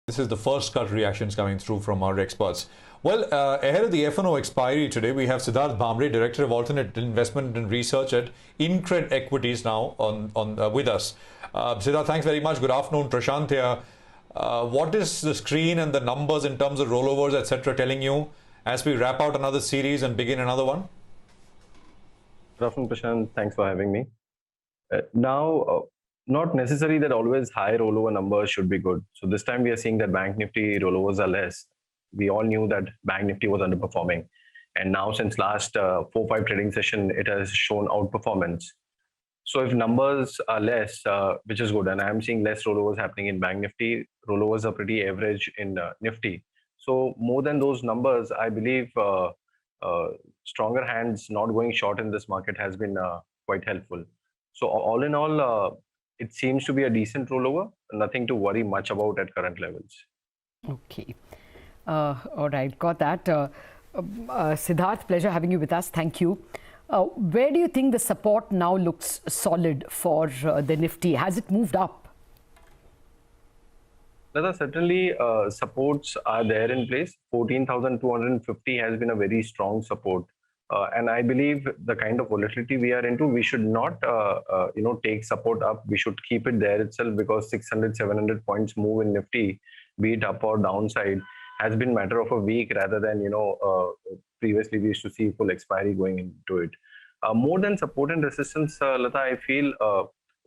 This is the first cut reactions coming through from our experts. Well, ahead of the F&O expiry today, we have Siddarth Bhamre, Director of Alternate Investment and Research at InCred Equities now with us. Siddarth, thanks very much. Good afternoon. Prashant here. What is the screen and the numbers in terms of rollovers, etc., telling you as we wrap out another series and begin another one? Good afternoon, Prashant. Thanks for having me. Not necessary that always high rollover numbers should be good. So this time we are seeing that Bank Nifty rollovers are less. We all knew that Bank Nifty was underperforming. And now since last 4-5 trading session, it has shown outperformance. So if numbers are less, which is good, and I'm seeing less rollovers happening in Bank Nifty, rollovers are pretty average in Nifty. So more than those numbers, I believe stronger hands not going short in this market has been quite helpful. So all in all, it seems to be a decent rollover, nothing to worry much about at current levels. Okay. All right, got that. Siddarth, pleasure having you with us. Thank you. Where do you think the support now looks solid for the Nifty? Has it moved up? Certainly, supports are there in place. 14,250 has been a very strong support. And I believe the kind of volatility we are into, we should not, take support up. We should keep it there itself, because 600, 700 points move in Nifty, be it up or downside, has been matter of a week rather than, previously we used to see full expiry going into it. More than support and resistance, Lata, I feel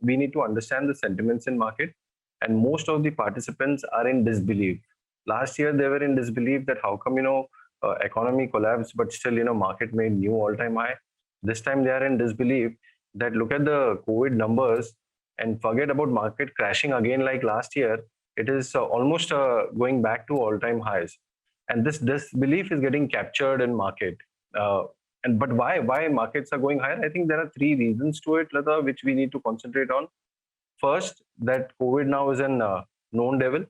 we need to understand the sentiments in market. And most of the participants are in disbelief. Last year, they were in disbelief that how come, economy collapsed, but still, market made new all-time high. This time they are in disbelief that look at the COVID numbers and forget about market crashing again like last year. It is almost going back to all-time highs. And this disbelief is getting captured in market. But why markets are going higher? I think there are three reasons to it, Lata, which we need to concentrate on. First, that COVID now is an known devil.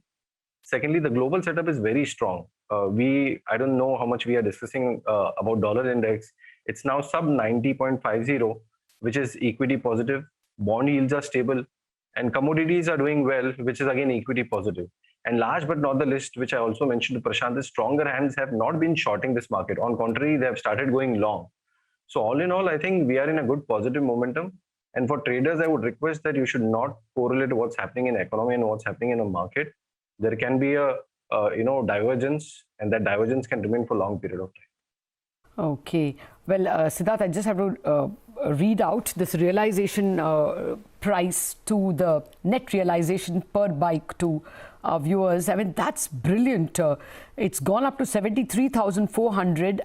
Secondly, the global setup is very strong. I don't know how much we are discussing about dollar index. It's now sub 90.50, which is equity positive. Bond yields are stable, and commodities are doing well, which is again equity positive. And last but not the least, which I also mentioned to Prashant, is stronger hands have not been shorting this market. On contrary, they have started going long. So all in all, I think we are in a good positive momentum. And for traders, I would request that you should not correlate what's happening in economy and what's happening in a market. There can be a divergence, and that divergence can remain for a long period of time. Okay. Well, Siddarth, I just have to read out this realization price to the net realization per bike to our viewers. I mean, that's brilliant. It's gone up to 73,400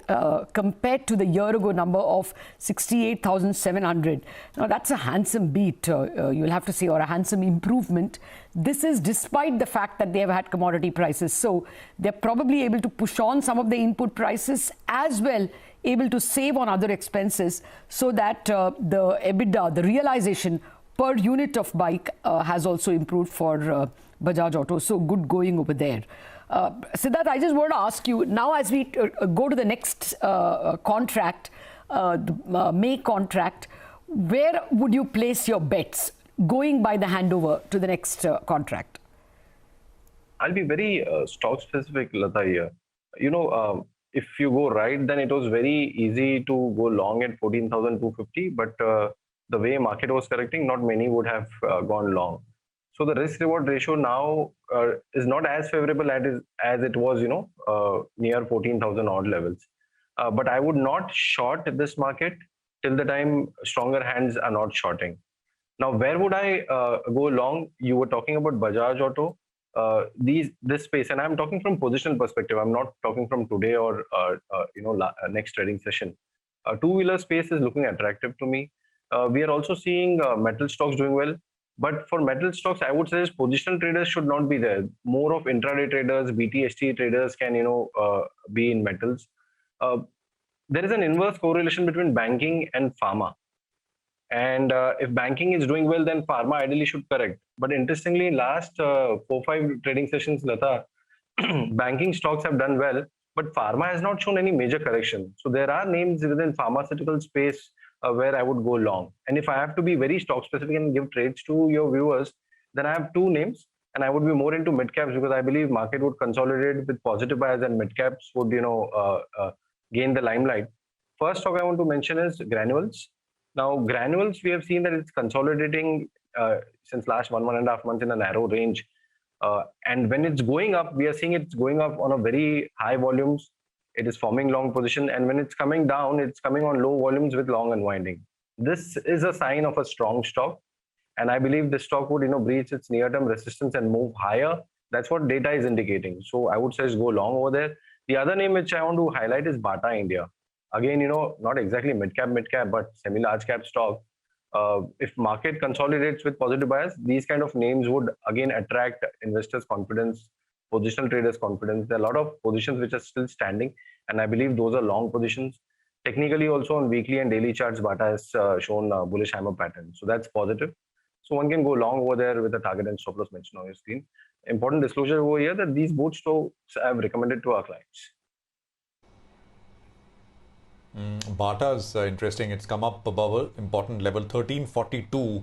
compared to the year ago number of 68,700. Now, that's a handsome beat, you'll have to say, or a handsome improvement. This is despite the fact that they have had commodity prices. So they're probably able to push on some of the input prices, as well able to save on other expenses, so that the EBITDA, the realization per unit of bike has also improved for Bajaj Auto. So good going over there. Siddarth, I just want to ask you now, as we go to the next contract, the May contract, where would you place your bets going by the handover to the next contract? I'll be very stock specific, Lata, here. If you go right, then it was very easy to go long at 14,250, but the way market was correcting, not many would have gone long. So the risk reward ratio now is not as favorable as it was, near 14,000 odd levels. But I would not short this market till the time stronger hands are not shorting. Now, where would I go long? You were talking about Bajaj Auto. This space, and I'm talking from positional perspective. I'm not talking from today or next trading session. Two-wheeler space is looking attractive to me. We are also seeing metal stocks doing well. But for metal stocks, I would say positional traders should not be there. More of intraday traders, BTST traders can be in metals. There is an inverse correlation between banking and pharma. And if banking is doing well, then pharma ideally should correct. But interestingly, last 4-5 trading sessions, Lata, banking stocks have done well, but pharma has not shown any major correction. So there are names within pharmaceutical space where I would go long. And if I have to be very stock specific and give trades to your viewers, then I have two names. and I would be more into mid caps because I believe market would consolidate with positive bias and mid caps would gain the limelight. First stock I want to mention is Granules. Now Granules, we have seen that it's consolidating since last 1.5 months in a narrow range, and when it's going up, we are seeing it's going up on a very high volumes. It is forming long position, and when it's coming down, it's coming on low volumes with long unwinding. This is a sign of a strong stock, and I believe the stock would breach its near-term resistance and move higher. That's what data is indicating. So I would suggest go long over there. The other name which I want to highlight is Bata India. Again, not exactly mid cap, but semi-large cap stock. If market consolidates with positive bias, these kind of names would again attract investors' confidence, positional traders' confidence. There are a lot of positions which are still standing, and I believe those are long positions. Technically, also on weekly and daily charts, Bata has shown a bullish hammer pattern. So that's positive. So one can go long over there with the target and stop loss mentioned on your screen. Important disclosure over here that these both stocks I have recommended to our clients. Bata is interesting. It's come up above an important level. 1342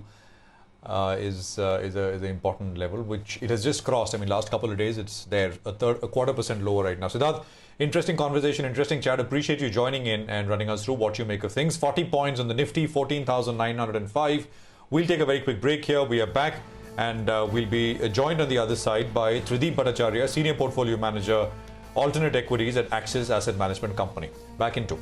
is an important level, which it has just crossed. I mean, last couple of days, it's there, a 0.25% lower right now. Siddarth, interesting conversation, interesting chat. Appreciate you joining in and running us through what you make of things. 40 points on the Nifty, 14,905. We'll take a very quick break here. We are back, and we'll be joined on the other side by Trideep Bhattacharya, Senior Portfolio Manager, Alternate Equities at Axis Asset Management Company. Back in 2.